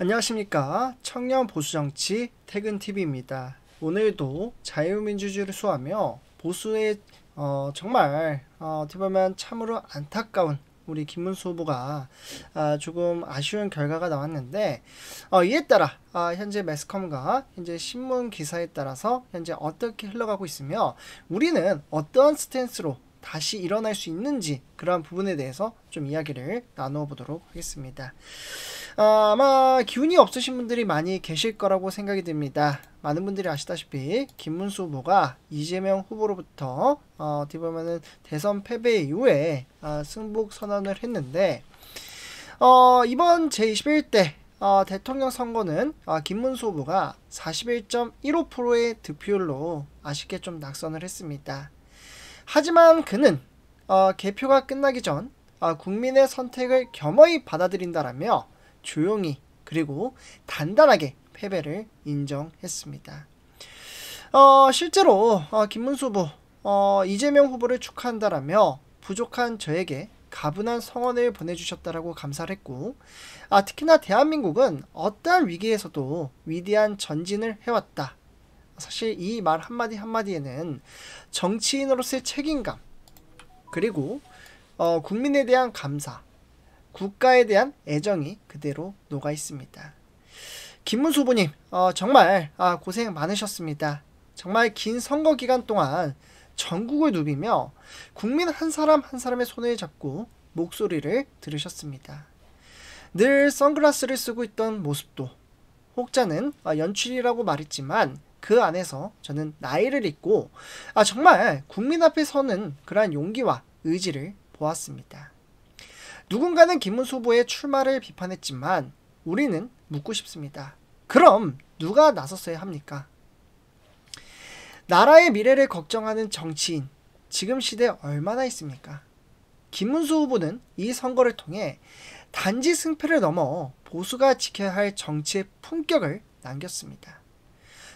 안녕하십니까. 청년 보수정치 퇴근TV입니다. 오늘도 자유민주주의를 수호하며 보수의 정말 어떻게 보면 참으로 안타까운 우리 김문수 후보가 조금 아쉬운 결과가 나왔는데, 이에 따라 현재 매스컴과 현재 신문 기사에 따라서 현재 어떻게 흘러가고 있으며 우리는 어떠한 스탠스로 다시 일어날 수 있는지, 그러한 부분에 대해서 좀 이야기를 나누어 보도록 하겠습니다. 아마 기운이 없으신 분들이 많이 계실 거라고 생각이 듭니다. 많은 분들이 아시다시피 김문수 후보가 이재명 후보로부터 어떻게 보면은 대선 패배 이후에 승복 선언을 했는데, 이번 제21대 대통령 선거는 김문수 후보가 41.15%의 득표율로 아쉽게 좀 낙선을 했습니다. 하지만 그는 개표가 끝나기 전 국민의 선택을 겸허히 받아들인다라며 조용히 그리고 단단하게 패배를 인정했습니다. 실제로 김문수 후보 이재명 후보를 축하한다라며 부족한 저에게 가분한 성원을 보내주셨다라고 감사를 했고, 특히나 대한민국은 어떠한 위기에서도 위대한 전진을 해왔다. 사실 이 말 한마디 한마디에는 정치인으로서의 책임감, 그리고 국민에 대한 감사, 국가에 대한 애정이 그대로 녹아 있습니다. 김문수 후보님 정말 고생 많으셨습니다. 정말 긴 선거 기간 동안 전국을 누비며 국민 한 사람 한 사람의 손을 잡고 목소리를 들으셨습니다. 늘 선글라스를 쓰고 있던 모습도 혹자는 연출이라고 말했지만 그 안에서 저는 나이를 잊고 정말 국민 앞에 서는 그러한 용기와 의지를 보았습니다. 누군가는 김문수 후보의 출마를 비판했지만 우리는 묻고 싶습니다. 그럼 누가 나섰어야 합니까? 나라의 미래를 걱정하는 정치인, 지금 시대에 얼마나 있습니까? 김문수 후보는 이 선거를 통해 단지 승패를 넘어 보수가 지켜야 할 정치의 품격을 남겼습니다.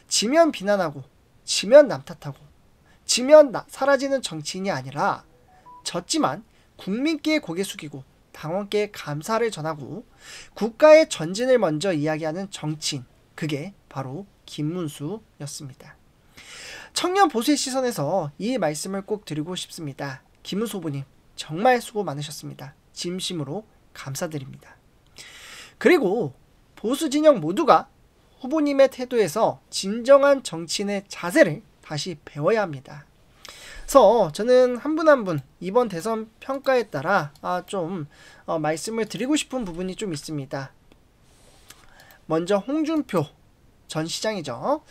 지면 비난하고 지면 남탓하고 지면 사라지는 정치인이 아니라, 졌지만 국민께 고개 숙이고 당원께 감사를 전하고 국가의 전진을 먼저 이야기하는 정치인, 그게 바로 김문수였습니다. 청년 보수의 시선에서 이 말씀을 꼭 드리고 싶습니다. 김문수 후보님 정말 수고 많으셨습니다. 진심으로 감사드립니다. 그리고 보수 진영 모두가 후보님의 태도에서 진정한 정치인의 자세를 다시 배워야 합니다. 그래서 저는 한 분 한 분 이번 대선 평가에 따라 좀 말씀을 드리고 싶은 부분이 좀 있습니다. 먼저 홍준표 전 시장이죠.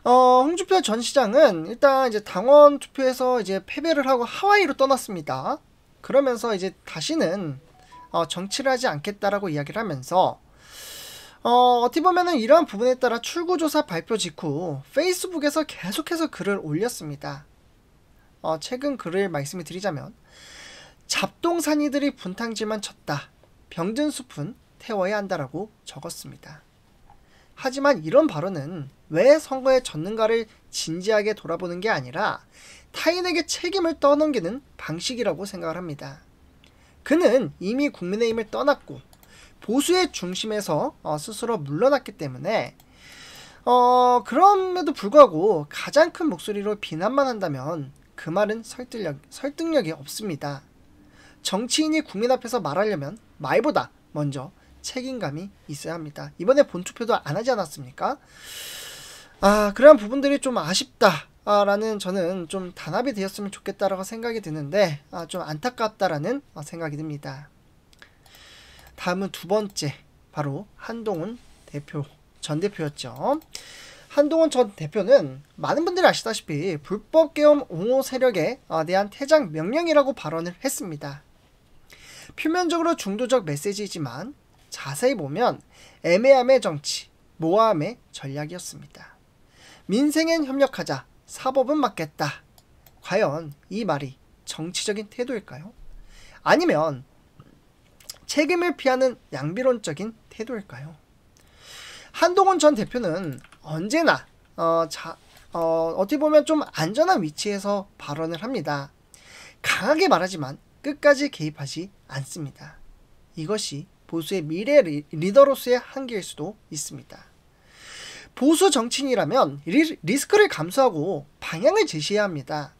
홍준표 전 시장은 일단 이제 당원 투표에서 이제 패배를 하고 하와이로 떠났습니다. 그러면서 이제 다시는 정치를 하지 않겠다라고 이야기를 하면서 어떻게 보면은 이러한 부분에 따라 출구조사 발표 직후 페이스북에서 계속해서 글을 올렸습니다. 최근 글을 말씀을 드리자면, 잡동사니들이 분탕질만 쳤다. 병든 숲은 태워야 한다라고 적었습니다. 하지만 이런 발언은 왜 선거에 졌는가를 진지하게 돌아보는 게 아니라 타인에게 책임을 떠넘기는 방식이라고 생각을 합니다. 그는 이미 국민의힘을 떠났고 보수의 중심에서 스스로 물러났기 때문에 그럼에도 불구하고 가장 큰 목소리로 비난만 한다면 그 말은 설득력이 없습니다. 정치인이 국민 앞에서 말하려면 말보다 먼저 책임감이 있어야 합니다. 이번에 본투표도 안 하지 않았습니까? 그런 부분들이 좀 아쉽다라는, 저는 좀 단합이 되었으면 좋겠다라고 생각이 드는데 좀 안타깝다라는 생각이 듭니다. 다음은 두 번째, 바로 한동훈 전 대표였죠. 한동훈 전 대표는 많은 분들이 아시다시피 불법 계엄 옹호 세력에 대한 퇴장 명령이라고 발언을 했습니다. 표면적으로 중도적 메시지이지만 자세히 보면 애매함의 정치, 모함의 전략이었습니다. 민생엔 협력하자, 사법은 맡겠다. 과연 이 말이 정치적인 태도일까요? 아니면 책임을 피하는 양비론적인 태도일까요? 한동훈 전 대표는 언제나 어떻게 보면 좀 안전한 위치에서 발언을 합니다. 강하게 말하지만 끝까지 개입하지 않습니다. 이것이 보수의 미래 리더로서의 한계일 수도 있습니다. 보수 정치인이라면 리스크를 감수하고 방향을 제시해야 합니다.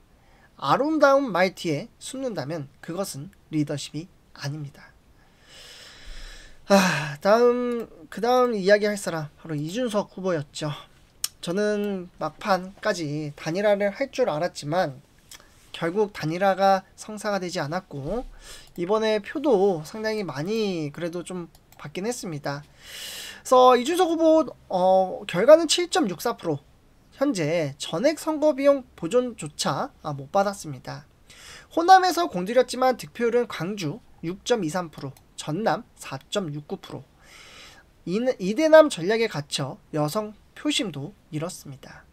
아름다운 말 뒤에 숨는다면 그것은 리더십이 아닙니다. 그 다음 이야기할 사람 바로 이준석 후보였죠. 저는 막판까지 단일화를 할 줄 알았지만 결국 단일화가 성사가 되지 않았고 이번에 표도 상당히 많이 그래도 좀 받긴 했습니다. 그래서 이준석 후보 결과는 7.64%, 현재 전액 선거비용 보존조차 못 받았습니다. 호남에서 공들였지만 득표율은 광주 6.23%, 전남 4.69%, 이대남 전략에 갇혀 여성 표심도 잃었습니다.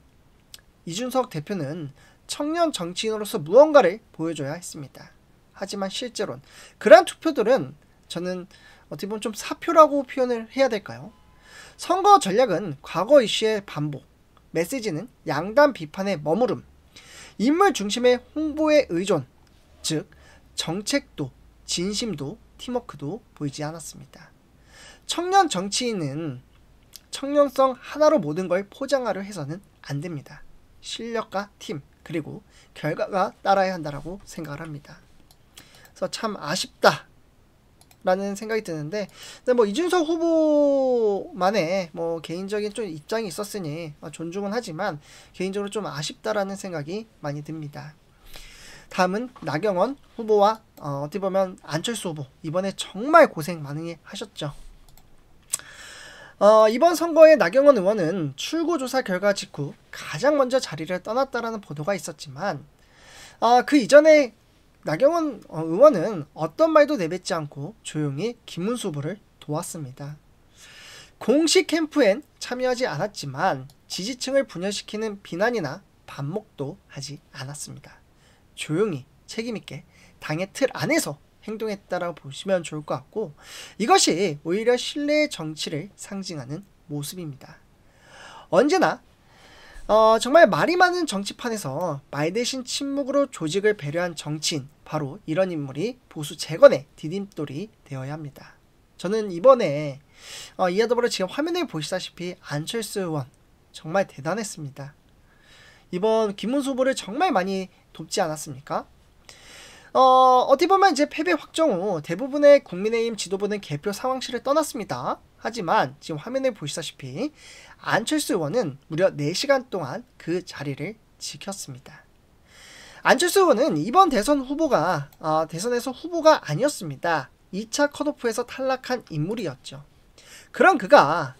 이준석 대표는 청년 정치인으로서 무언가를 보여줘야 했습니다. 하지만 실제로는 그러한 투표들은 저는 어떻게 보면 좀 사표라고 표현을 해야 될까요? 선거 전략은 과거 이슈의 반복, 메시지는 양당 비판의 머무름, 인물 중심의 홍보에 의존, 즉 정책도, 진심도, 팀워크도 보이지 않았습니다. 청년 정치인은 청년성 하나로 모든 걸 포장하려 해서는 안 됩니다. 실력과 팀, 그리고 결과가 따라야 한다라고 생각을 합니다. 그래서 참 아쉽다 라는 생각이 드는데, 뭐 이준석 후보만의 뭐 개인적인 좀 입장이 있었으니 존중은 하지만 개인적으로 좀 아쉽다라는 생각이 많이 듭니다. 다음은 나경원 후보와 어떻게 보면 안철수 후보, 이번에 정말 고생 많이 하셨죠. 이번 선거에 나경원 의원은 출구조사 결과 직후 가장 먼저 자리를 떠났다라는 보도가 있었지만 그 이전에 나경원 의원은 어떤 말도 내뱉지 않고 조용히 김문수 후보를 도왔습니다. 공식 캠프엔 참여하지 않았지만 지지층을 분열시키는 비난이나 반목도 하지 않았습니다. 조용히 책임있게 당의 틀 안에서 행동했다라고 보시면 좋을 것 같고, 이것이 오히려 신뢰의 정치를 상징하는 모습입니다. 언제나 정말 말이 많은 정치판에서 말 대신 침묵으로 조직을 배려한 정치인, 바로 이런 인물이 보수 재건의 디딤돌이 되어야 합니다. 저는 이번에 이와 더불어 지금 화면에 보시다시피 안철수 의원 정말 대단했습니다. 이번 김문수 후보를 정말 많이 돕지 않았습니까? 어떻게 보면 이제 패배 확정 후 대부분의 국민의힘 지도부는 개표 상황실을 떠났습니다. 하지만 지금 화면에 보시다시피 안철수 의원은 무려 4시간 동안 그 자리를 지켰습니다. 안철수 의원은 이번 대선 후보가 대선에서 후보가 아니었습니다. 2차 컷오프에서 탈락한 인물이었죠. 그런 그가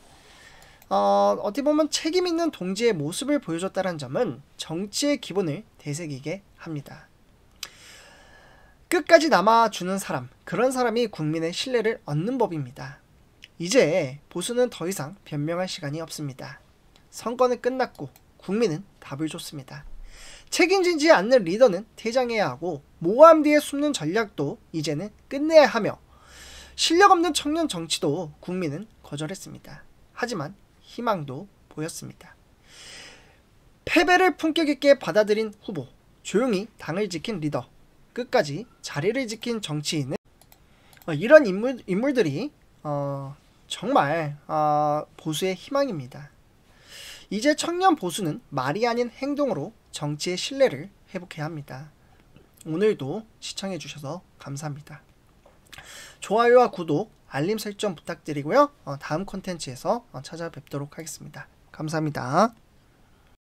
어떻게 보면 책임있는 동지의 모습을 보여줬다는 점은 정치의 기본을 되새기게 합니다. 끝까지 남아주는 사람, 그런 사람이 국민의 신뢰를 얻는 법입니다. 이제 보수는 더 이상 변명할 시간이 없습니다. 선거는 끝났고 국민은 답을 줬습니다. 책임지지 않는 리더는 퇴장해야 하고 모함 뒤에 숨는 전략도 이제는 끝내야 하며 실력 없는 청년 정치도 국민은 거절했습니다. 하지만 희망도 보였습니다. 패배를 품격 있게 받아들인 후보, 조용히 당을 지킨 리더, 끝까지 자리를 지킨 정치인은 이런 인물들이 정말 보수의 희망입니다. 이제 청년 보수는 말이 아닌 행동으로 정치의 신뢰를 회복해야 합니다. 오늘도 시청해주셔서 감사합니다. 좋아요와 구독, 알림 설정 부탁드리고요. 다음 콘텐츠에서 찾아뵙도록 하겠습니다. 감사합니다.